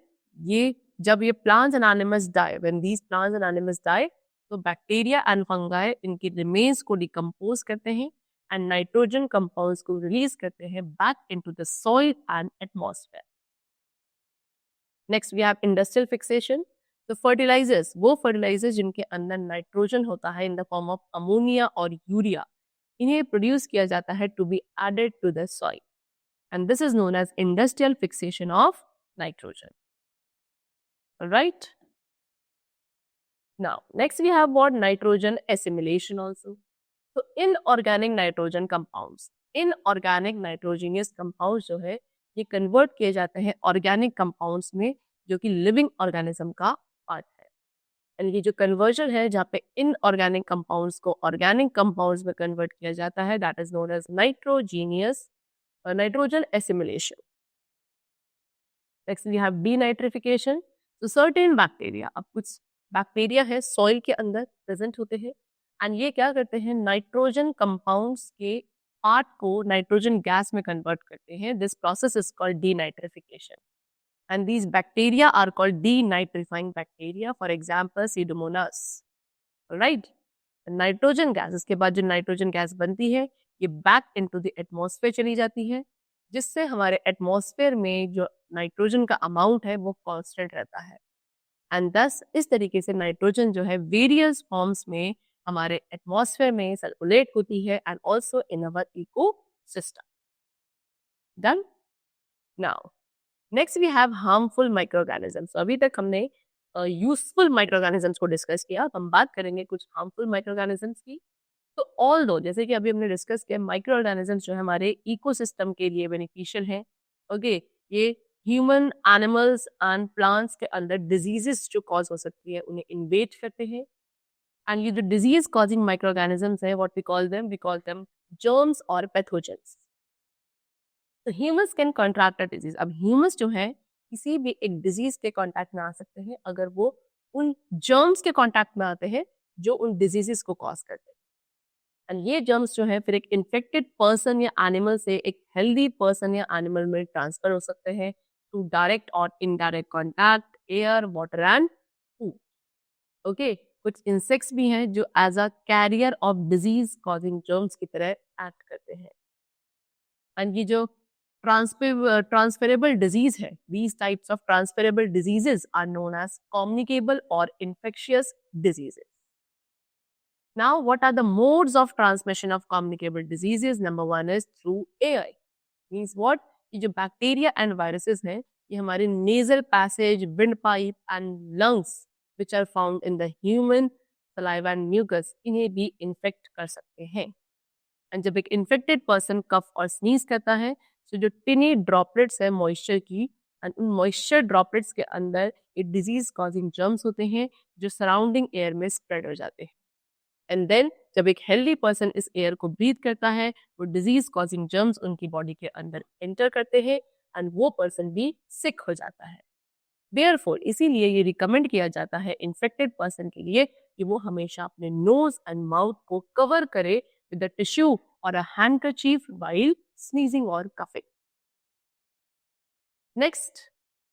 जब ये plants and animals die, when these plants and animals die, तो बैक्टीरिया एंड फंगाई इनकी रिमेन्स को डिकम्पोज करते हैं एंड नाइट्रोजन कंपाउंड्स को रिलीज करते हैं back into the soil and atmosphere. Next we have industrial fixation. तो फर्टिलाइजर्स, वो फर्टिलाइजर्स जिनके अंदर नाइट्रोजन होता है in the form of ammonia और यूरिया, इन्हें प्रोड्यूस किया जाता है to be added to the soil, and this is known as industrial fixation of nitrogen. Right. Now, next we have what? Nitrogen assimilation also. So, inorganic nitrogen compounds. Inorganic nitrogenous compound जो है ये convert किए जाते हैं organic compounds में, जो कि living organism का पार्ट है। एंड ये जो कन्वर्जन है जहाँ पे इनऑर्गेनिक कंपाउंड्स को ऑर्गेनिक कंपाउंड्स में कन्वर्ट किया जाता है, that is known as nitrogenous nitrogen assimilation. Next we have denitrification. तो सर्टेन बैक्टीरिया, अब कुछ बैक्टीरिया है सॉइल के अंदर प्रेजेंट होते हैं एंड ये क्या करते हैं, नाइट्रोजन कंपाउंड्स के पार्ट को नाइट्रोजन गैस में कन्वर्ट करते हैं। This process is called denitrification and these bacteria are called denitrifying bacteria, for example Pseudomonas. Right, nitrogen gas, इसके बाद जो नाइट्रोजन गैस बनती है ये बैक इनटू द एटमॉस्फेयर चली जाती है, जिससे हमारे एटमॉस्फेयर में जो नाइट्रोजन का अमाउंट है वो कांस्टेंट रहता है। एंड दस इस तरीके से नाइट्रोजन जो है वेरियस फॉर्म्स में हमारे एटमॉस्फेयर में सर्कुलेट होती है and also in our ecosystem. Done. Now next we have harmful microorganisms. अभी तक हमने यूजफुल माइक्रोऑर्गेनिजम्स को डिस्कस किया, अब हम बात करेंगे कुछ हार्मफुल माइक्रोऑर्गेनिजम्स की। तो ऑल दो, जैसे कि अभी हमने डिस्कस किया, माइक्रो ऑर्गेनिजम्स जो है हमारे इकोसिस्टम के लिए बेनिफिशियल हैं। ओके, ये ह्यूमन, एनिमल्स एंड प्लांट्स के अंदर डिजीजेस जो कॉज हो सकती है उन्हें इन्वेट करते हैं। एंड ये जो डिजीज कॉजिंग माइक्रो ऑर्गेनिजम्स है, what we call them germs और पैथोजेंस। तो humans can contract a disease. अब ह्यूमंस जो है किसी भी एक डिजीज के कॉन्टैक्ट में आ सकते हैं अगर वो उन जर्म्स के कॉन्टैक्ट में आते हैं जो उन डिजीजेस को कॉज करते हैं। एंड ये जर्म्स जो है फिर एक इन्फेक्टेड पर्सन या एनिमल से एक हेल्दी पर्सन या एनिमल में ट्रांसफर हो सकते हैं थ्रू डायरेक्ट और indirect contact, air, water and food. Okay, कुछ इंसेक्ट्स भी हैं जो as a carrier of disease causing germs की तरह एक्ट करते हैं। एंड ये जो ट्रांसफरेबल डिजीज है, these types of transferable diseases are known as communicable or infectious diseases. Now, what are the modes of transmission of communicable diseases? Number one is through air. Means what? ये जो bacteria and viruses हैं ये हमारे nasal passage, windpipe and lungs which are found in the human saliva and mucus, इन्हें भी infect कर सकते हैं। एंड जब एक इन्फेक्टेड पर्सन कफ और स्नीज करता है तो जो टिनी ड्रॉपलेट्स है मॉइस्चर की, एंड उन मॉइस्चर ड्रॉपलेट्स के अंदर ये डिजीज कॉजिंग जर्म्स होते हैं जो सराउंडिंग एयर में स्प्रेड हो जाते हैं। एंड देन जब एक हेल्दी पर्सन इस एयर को ब्रीथ करता है वो डिजीज कॉजिंग जर्म्स उनकी बॉडी के अंदर एंटर करते हैं एंड वो पर्सन भी सिक हो जाता है। देयरफॉर इसीलिए ये रिकमेंड किया जाता है इन्फेक्टेड पर्सन के लिए कि वो हमेशा अपने नोज एंड माउथ को कवर करे विद अ टिश्यू और अ हैंडकरचीफ व्हाइल स्नीजिंग और coughing. Next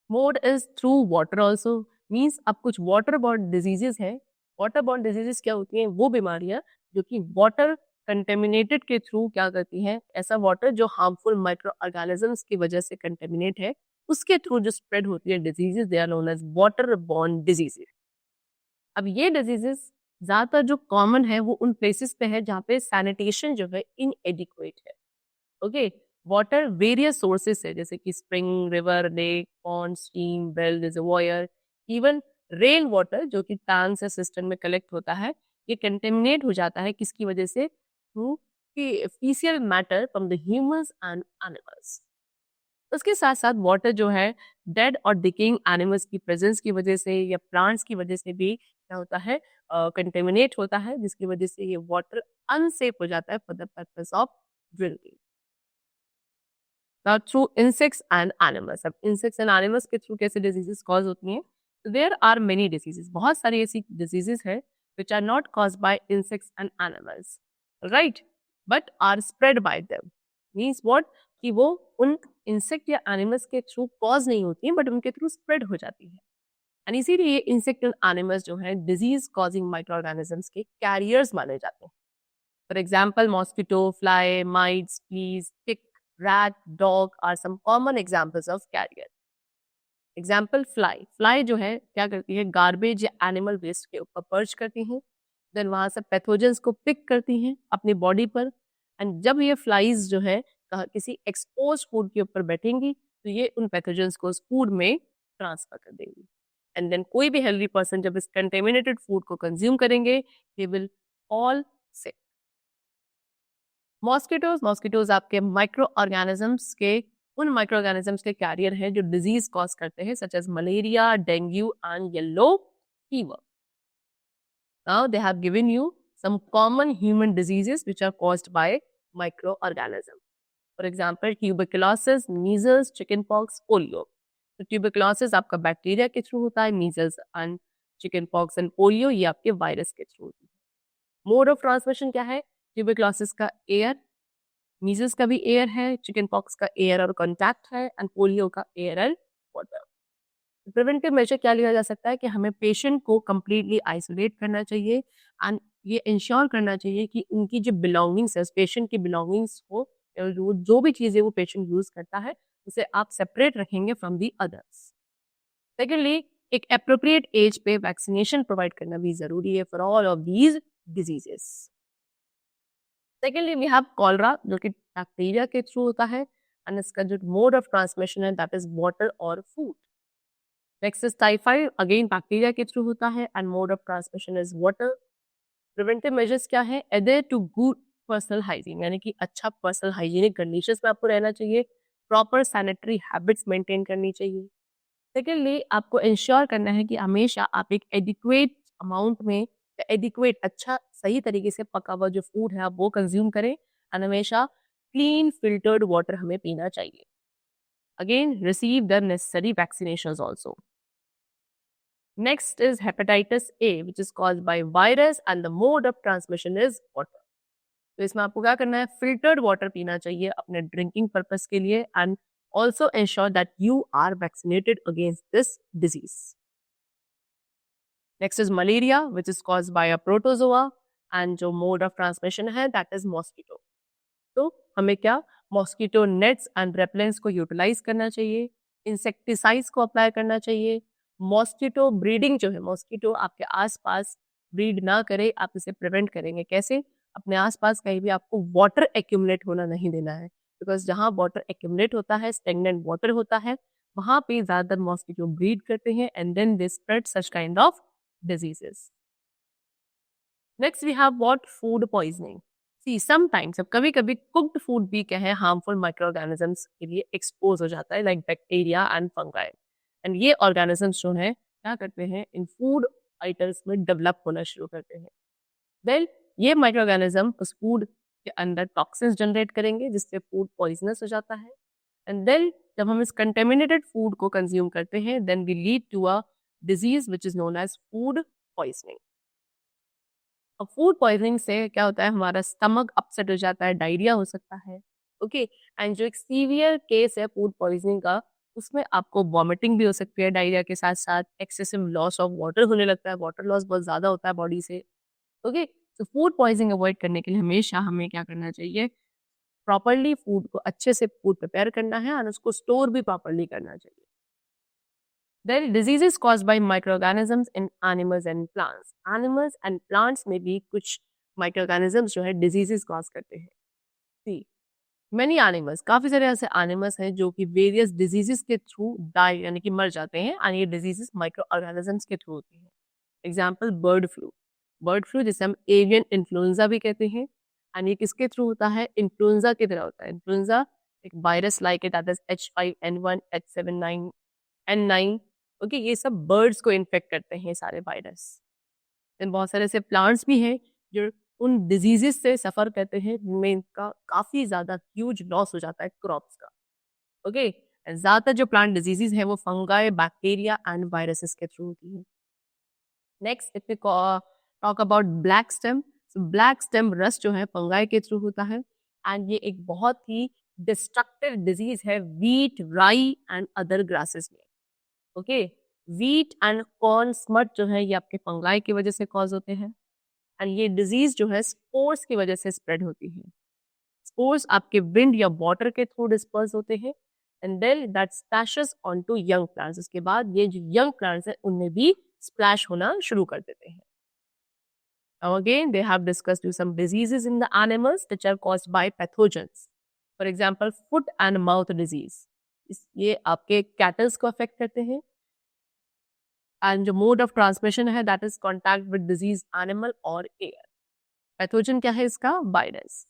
mode is through water also. Means अब कुछ वाटर बॉर्न डिजीजेस हैं। वाटर बॉर्न डिजीजेस क्या होती हैं? वो बीमारियां जो कि वाटर कंटेमिनेटेड के थ्रू क्या करती हैं, ऐसा वाटर जो हार्मफुल माइक्रो ऑर्गेनिजम्स की वजह से कंटेमिनेट है उसके थ्रू जो स्प्रेड होती है diseases, they are known as water borne diseases. अब ये डिजीजेस ज्यादातर जो कॉमन है वो उन प्लेसेस पे है जहाँ पे सैनिटेशन जो है इनएडिक्वेट है। ओके, वाटर वेरियस सोर्सेस है जैसे कि spring, river, lake, pond, stream, well, reservoir, even rain water जो कि टैंक्स या सिस्टम में कलेक्ट होता है, ये कंटेमिनेट हो जाता है किसकी वजह से? Through faecal matter from the humans and animals. उसके साथ साथ वाटर जो है डेड और डिकेइंग एनिमल्स की प्रेजेंस की वजह से या प्लांट्स की वजह से भी क्या होता है, कंटेमिनेट होता है, जिसकी वजह से ये वाटर अनसेफ हो जाता है for the purpose of drinking. Through insects and animals. अब इंसेक्ट्स एंड एनिमल्स के थ्रू कैसे डिजीजेस कॉज होती हैं? देयर आर मेनी डिजीजेस, बहुत सारी ऐसी डिजीजेस है which are not cause by insects and animals, right, but are spread by them. Means what, कि वो उन इंसेक्ट या एनिमल्स के थ्रू कॉज नहीं होती हैं बट उनके थ्रू स्प्रेड हो जाती है। एंड इसीलिए इंसेक्ट एंड एनिमल्स जो है डिजीज कॉजिंग माइक्रो ऑर्गेनिजम्स के कैरियर्स माने जाते हैं। For example mosquito, fly, mites, fleas, tick, rat, dog are some common examples of carrier. Example fly. Fly जो है क्या करती है, गार्बेज या एनिमल वेस्ट के ऊपर पर्च करती हैं, देन वहां से पैथोजेंस को पिक करती हैं अपनी बॉडी पर, एंड जब ये फ्लाइज जो है किसी एक्सपोज फूड के ऊपर बैठेंगी तो ये उन पैथोजेंस को उस फूड में ट्रांसफर कर देंगी। एंड देन कोई भी हेल्दी पर्सन जब इस कंटेमिनेटेड फूड को कंज्यूम करेंगे, they will all sick. Now what are the modes of transmission of communicable diseases? Number one is through water also. Means अब कुछ वाटर बॉर्न डिजीजेस हैं। Water borne diseases क्या होती हैं? वो बीमारियां जो कि वाटर कंटेमिनेटेड के थ्रू क्या करती हैं, मॉस्किटोज आपके माइक्रो ऑर्गेनिजम्स के उन माइक्रो ऑर्गेनिजम्स के कैरियर हैं जो डिजीज कॉज करते हैं, such as malaria, dengue and yellow fever. Now they have given you some common human diseases which are caused by microorganisms. For example, tuberculosis, measles, chickenpox, polio. तो tuberculosis आपका bacteria के through होता है, measles and chickenpox and polio ये आपके virus के through होती है. मोड ऑफ ट्रांसमिशन क्या है? tuberculosis का एयर, measles का भी एयर है, chickenpox का एयर और कॉन्टैक्ट है एंड पोलियो का air and water. Preventive measure क्या लिया जा सकता है कि हमें पेशेंट को कम्प्लीटली आइसोलेट करना चाहिए एंड ये इंश्योर करना चाहिए कि उनकी जो बिलोंगिंग्स है, पेशेंट की बिलोंगिंग्स को, जो भी चीज़ें वो पेशेंट यूज करता है उसे आप सेपरेट रखेंगे फ्रॉम दी अदर्स. सेकेंडली, एक अप्रोप्रिएट एज पे वैक्सीनेशन प्रोवाइड करना भी जरूरी है for all of these diseases. Secondly we have cholera जो कि बैक्टीरिया के थ्रू होता है एंड इसका जो मोड ऑफ ट्रांसमिशन है दैट इज वाटर और food. Next is typhoid, again bacteria के थ्रू होता है and mode of transmission is water. Preventive measures क्या है? Adhere to good personal hygiene, यानी कि अच्छा पर्सनल हाइजीनिक कंडीशंस में आपको रहना चाहिए, प्रॉपर सैनिटरी हैबिट्स मेंटेन करनी चाहिए. सेकेंडली, आपको इंश्योर करना है कि हमेशा आप एक एडिक्वेट अमाउंट में, एडिक्वेट अच्छा सही तरीके से पका हुआ जो फूड है आप वो कंज्यूम करें एंड हमेशा क्लीन फिल्टर्ड वाटर हमें पीना चाहिए. Again, receive the necessary vaccinations also. Next is hepatitis A, which is caused by virus and the mode of transmission is water. तो इसमें आपको क्या करना है? फिल्टर्ड वाटर पीना चाहिए अपने ड्रिंकिंग पर्पस के लिए and also ensure that you are vaccinated against this disease. Next is malaria which is caused by a protozoa and जो मोड ऑफ ट्रांसमिशन है दैट इज मॉस्किटो. तो हमें क्या मॉस्किटो नेट्स एंड रेपलेंट्स को utilise करना चाहिए, इंसेक्टिसाइड्स को apply करना चाहिए. मॉस्किटो ब्रीडिंग जो है, मॉस्किटो आपके आसपास ब्रीड ना करे, आप इसे प्रिवेंट करेंगे कैसे? अपने आसपास कहीं भी आपको वाटर एक्यूमुलेट होना नहीं देना है, बिकॉज जहाँ वाटर एक्यूमुलेट होता है, स्टेगनेंट वाटर होता है, वहाँ पे ज़्यादातर मॉस्किटो ब्रीड करते हैं and then they spread such kind of diseases. Next we have what? Food poisoning. See sometimes, अब कभी कभी कुक्ड फूड भी क्या है हार्मफुल माइक्रो ऑर्गेनिजम्स के लिए एक्सपोज हो जाता है, like bacteria and fungi. And ये ऑर्गेनिजम्स जो है क्या करते हैं, इन फूड आइटम्स में डेवलप होना शुरू करते हैं. वेल, ये माइक्रो ऑर्गेनिज्म उस फूड के अंदर टॉक्सिन्स जनरेट करेंगे जिससे फूड पॉइजनस हो जाता है. एंड देन जब हम इस कंटेमिनेटेड फूड को कंज्यूम करते हैं then we lead to a disease which is known as food poisoning. और फूड पॉइजनिंग से क्या होता है, हमारा स्टमक अपसेट हो जाता है, डायरिया हो सकता है. ओके, एंड जो एक सीवियर केस है फूड पॉइजनिंग का, उसमें आपको वॉमिटिंग भी हो सकती है डायरिया के साथ साथ, एक्सेसिव लॉस ऑफ वाटर होने लगता है, वाटर लॉस बहुत ज़्यादा होता है बॉडी से. ओके, तो फूड पॉइजनिंग अवॉइड करने के लिए हमेशा हमें क्या करना चाहिए? प्रॉपरली फूड को अच्छे से फूड प्रिपेयर करना है और उसको स्टोर भी प्रॉपरली करना चाहिए. There are diseases caused by microorganisms in animals and plants. Animals and plants में भी कुछ microorganisms जो है diseases cause करते हैं. See, many animals, काफी सारे ऐसे animals हैं जो कि various diseases के through die यानी कि मर जाते हैं और ये diseases microorganisms के through होती हैं. Example bird flu. Bird flu जिसे हम avian influenza भी कहते हैं और ये किसके थ्रू होता है? इन्फ्लुएंजा की तरह होता है. इन्फ्लुएंजा एक virus like it that is H5N1, H7N9, N9. Okay, ये सब बर्ड्स को इन्फेक्ट करते हैं सारे वायरस. देन बहुत सारे ऐसे प्लांट्स भी हैं जो उन डिजीजेस से सफ़र करते हैं जिनमें इनका काफ़ी ज़्यादा ह्यूज लॉस हो जाता है क्रॉप्स का. ओके, ज़्यादातर जो प्लांट डिजीजेस हैं वो फंगाई, बैक्टीरिया एंड वायरसेस के थ्रू होती है. Next if we talk about black stem. Black stem rust जो है फंगाई के थ्रू होता है एंड ये एक बहुत ही डिस्ट्रक्टिव डिजीज है वीट, राई एंड अदर ग्रासेस में. Okay, wheat and corn smut जो है ये आपके फंगाई की वजह से कॉज होते हैं एंड ये डिजीज जो है स्पोर्स की वजह से स्प्रेड होती है. स्पोर्स आपके विंड या वाटर के थ्रू डिस्पर्स होते हैं and then that splashes onto young plants. उसके बाद ये जो यंग प्लांट्स हैं उनमें भी स्प्लैश होना शुरू कर देते हैं. Now again, they have discussed you some diseases in the animals which are caused by pathogens. For example, foot and mouth disease. ये आपके कैटल्स को अफेक्ट करते हैं एंड जो मोड ऑफ ट्रांसमिशन है that is contact with disease animal और air. Pathogen क्या है इसका? Virus.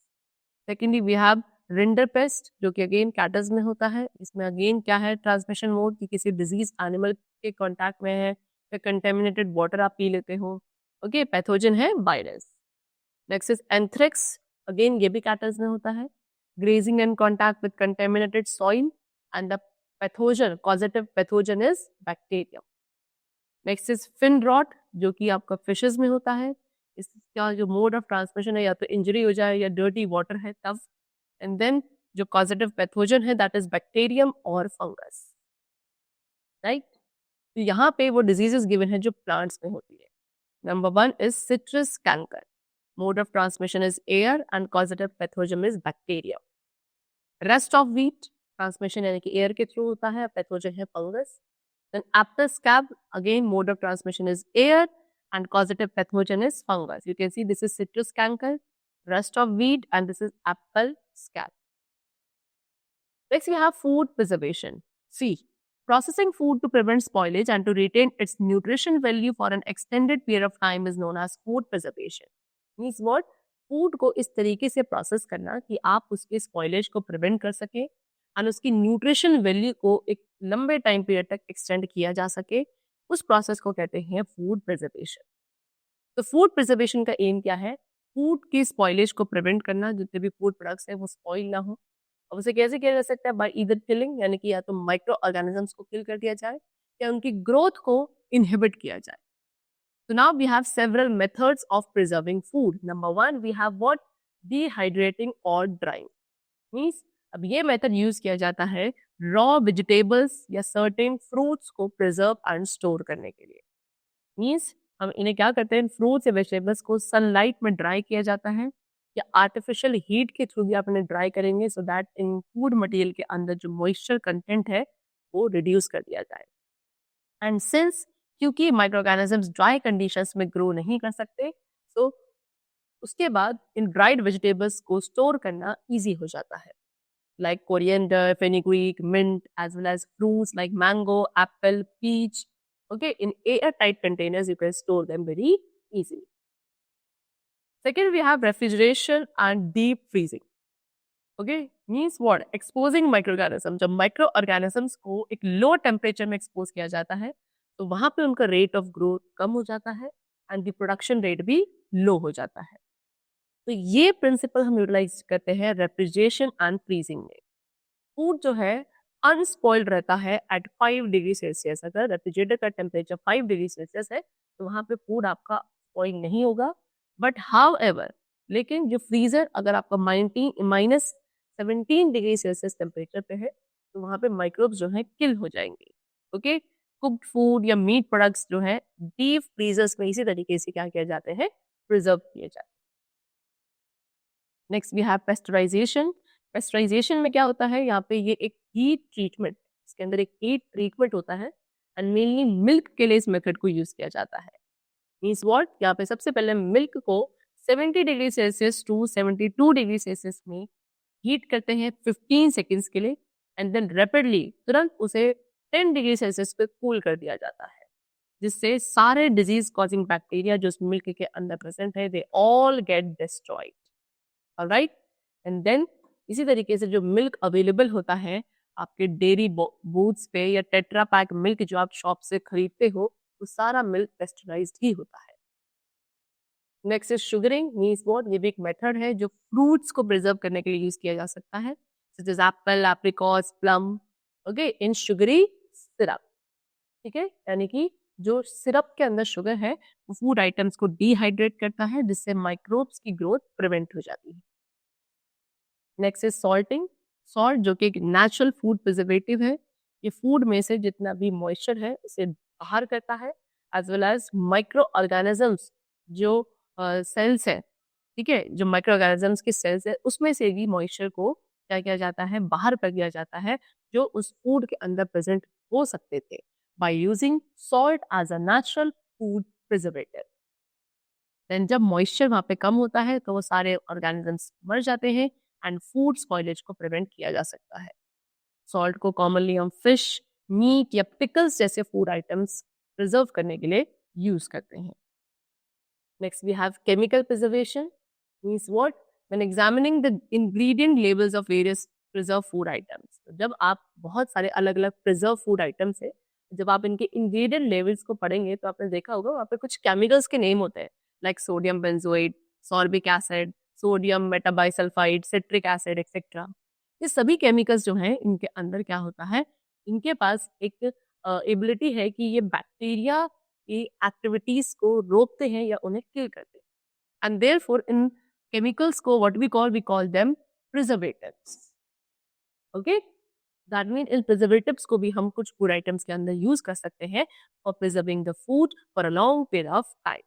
Secondly we have rinderpest जो कि अगेन कैटल्स में होता है। इसमें अगेन क्या है ट्रांसमिशन मोड कि किसी डिजीज एनिमल के कांटेक्ट में है या कंटेमिनेटेड वाटर आप पी लेते हो। ओके, पैथोजन है virus. Next is anthrax, again ये भी कैटल्स में होता है। Grazing in contact with contaminated soil and the pathogen causative pathogen is bacteria. Next is fin rot जो कि आपका फिशेस में होता है। इसका जो मोड ऑफ ट्रांसमिशन है या तो इंजरी हो जाए या डर्टी वाटर है तब। एंड देन जो कॉजेटिव पैथोजन है दैट इज बैक्टीरियम और फंगस, राइट। तो यहाँ पे वो डिजीजेस गिवन है जो प्लांट्स में होती है। Number 1 is citrus canker, mode of transmission is air and causative pathogen is bacteria. Rest of wheat transmission यानी कि एयर के थ्रू होता है, पैथोजन है fungus. Then apple scab, again mode of transmission is air and causative pathogen is fungus. You can see this is citrus canker, rust of wheat, and this is apple scab. Next we have food preservation. C. Processing food to prevent spoilage and to retain its nutrition value for an extended period of time is known as food preservation. Means what? Food को इस तरीके से process करना कि आप उसके spoilage को prevent कर सके और उसकी न्यूट्रिशन वैल्यू को एक लंबे टाइम पीरियड तक एक्सटेंड किया जा सके, उस प्रोसेस को कहते हैं फूड प्रिजर्वेशन। तो फूड प्रिजर्वेशन का एम क्या है? फूड की स्पॉइलेज को प्रिवेंट करना, जितने भी फूड प्रोडक्ट्स हैं वो स्पॉइल ना हो। और उसे कैसे किया जा सकता है? बाय ईदर किलिंग, यानी कि या तो माइक्रो ऑर्गेनिजम्स को किल कर दिया जाए या उनकी ग्रोथ को इनहिबिट किया जाए। So now we have several methods of preserving food. Number 1, we have what? Dehydrating or drying. Means अब ये मेथड यूज किया जाता है रॉ वेजिटेबल्स या सर्टेन फ्रूट्स को प्रिजर्व एंड स्टोर करने के लिए। मीन्स हम इन्हें क्या करते हैं, फ्रूट्स या वेजिटेबल्स को सनलाइट में ड्राई किया जाता है या आर्टिफिशियल हीट के थ्रू भी आप इन्हें ड्राई करेंगे so that in food material के अंदर जो मॉइस्चर कंटेंट है वो रिड्यूस कर दिया जाए। एंड सिंस क्योंकि माइक्रो ऑर्गेनिजम्स ड्राई कंडीशंस में ग्रो नहीं कर सकते, सो उसके बाद इन ड्राइड वेजिटेबल्स को स्टोर करना इजी हो जाता है, like coriander, fenugreek, mint, as well as fruits like mango, apple, peach. Okay, in air tight containers you can store them very easily. Second, we have refrigeration and deep freezing. Okay, means what? Exposing micro organism. जब micro organisms को एक low temperature में expose किया जाता है तो वहां पे उनका रेट ऑफ ग्रोथ कम हो जाता है एंड द प्रोडक्शन रेट भी लो हो जाता है। तो ये प्रिंसिपल हम यूटिलाइज करते हैं रेफ्रिजरेशन एंड फ्रीजिंग में। फूड जो है अनस्पॉइल्ड रहता है एट 5 डिग्री सेल्सियस। अगर रेफ्रिजरेटर का टेम्परेचर 5 डिग्री सेल्सियस है तो वहां पे फूड आपका स्पॉइल नहीं होगा। बट हाउ एवर, लेकिन जो फ्रीजर अगर आपका -17 डिग्री सेल्सियस टेम्परेचर पे है तो वहां पे माइक्रोब्स जो है किल हो जाएंगे। ओके, कुक्ड फूड या मीट प्रोडक्ट्स जो है डीप फ्रीजर्स में इसी तरीके से क्या किया जाते हैं, प्रिजर्व किए जाते हैं। Next we have pasteurisation. Pasteurisation में क्या होता है, यहाँ पे ये एक हीट ट्रीटमेंट, इसके अंदर एक हीट ट्रीटमेंट होता है एंड मेनली मिल्क के लिए इस मेथड को यूज किया जाता है। Means what? यहाँ पे सबसे पहले मिल्क को 70 degree Celsius to 72 degree Celsius में हीट करते हैं 15 सेकेंड्स के लिए एंड देन रैपिडली तुरंत उसे 10 डिग्री सेल्सियस पे कूल कर दिया जाता है, जिससे सारे डिजीज कॉजिंग बैक्टीरिया जो उस मिल्क के अंदर प्रेजेंट है they all get destroyed. Alright, and then इसी तरीके से जो मिल्क अवेलेबल होता है आपके डेयरी बूथ्स पे या टेट्रा पैक मिल्क जो आप शॉप से खरीदते हो वो सारा मिल्क पेस्चराइज्ड ही होता है। Next is sugaring. Means what? ये भी एक मेथड है जो फ्रूट्स को प्रिजर्व करने के लिए यूज किया जा सकता है, such as apple, apricots, plum. Okay, in sugary syrup. ठीक है, यानी कि जो सिरप के अंदर शुगर है वो फूड आइटम्स को डिहाइड्रेट करता है जिससे माइक्रोब्स की ग्रोथ प्रिवेंट हो जाती है। Next is salting. सॉल्ट जो कि एक नेचुरल फूड प्रिजर्वेटिव है, ये फूड में से जितना भी मॉइस्चर है उसे बाहर करता है as well as microorganisms जो सेल्स है, ठीक है, जो माइक्रो ऑर्गेनिजम्स के सेल्स है उसमें से भी मॉइस्चर को क्या किया जाता है, बाहर कर दिया जाता है जो उस फूड के अंदर प्रेजेंट हो सकते थे by using salt as a natural food preservative. Then जब मॉइस्चर वहां पे कम होता है तो वो सारे ऑर्गेनिजम्स मर जाते हैं एंड फूड स्पॉइलेज को प्रिवेंट किया जा सकता है। सॉल्ट को कॉमनली हम फिश, मीट या पिकल्स जैसे फूड आइटम्स प्रिजर्व करने के लिए यूज करते हैं। Next we have chemical preservation. Means what? when examining the ingredient labels of various preserved food items. तो जब आप बहुत सारे अलग अलग प्रिजर्व फूड आइटम्स है, जब आप इनके इंग्रेडिएंट लेवल्स को पढ़ेंगे तो आपने देखा होगा वहाँ पे कुछ केमिकल्स के नेम होते हैं, like sodium benzoate, sorbic acid, sodium metabisulphite, citric acid etcetera. ये सभी केमिकल्स जो हैं इनके अंदर क्या होता है, इनके पास एक एबिलिटी है कि ये बैक्टीरिया की एक्टिविटीज को रोकते हैं या उन्हें किल करते हैं. एंड देयरफॉर इन केमिकल्स को what we call them preservatives. Okay, that mean इन प्रिजर्वेटिव्स को भी हम कुछ फूड आइटम्स के अंदर यूज कर सकते हैं for preserving the food for a long period of time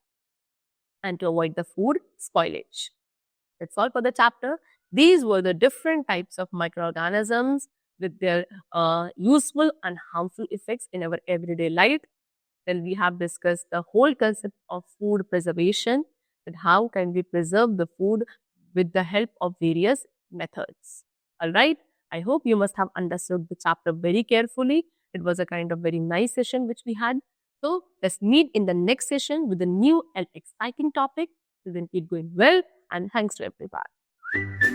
and to avoid the food spoilage. That's all for the chapter. These were the different types of microorganisms with their useful and harmful effects in our everyday life. Then we have discussed the whole concept of food preservation, and how can we preserve the food with the help of various methods. All right. I hope you must have understood the chapter very carefully. It was a kind of very nice session which we had. So let's meet in the next session with a new and exciting topic. So then keep going well, and thanks to everybody.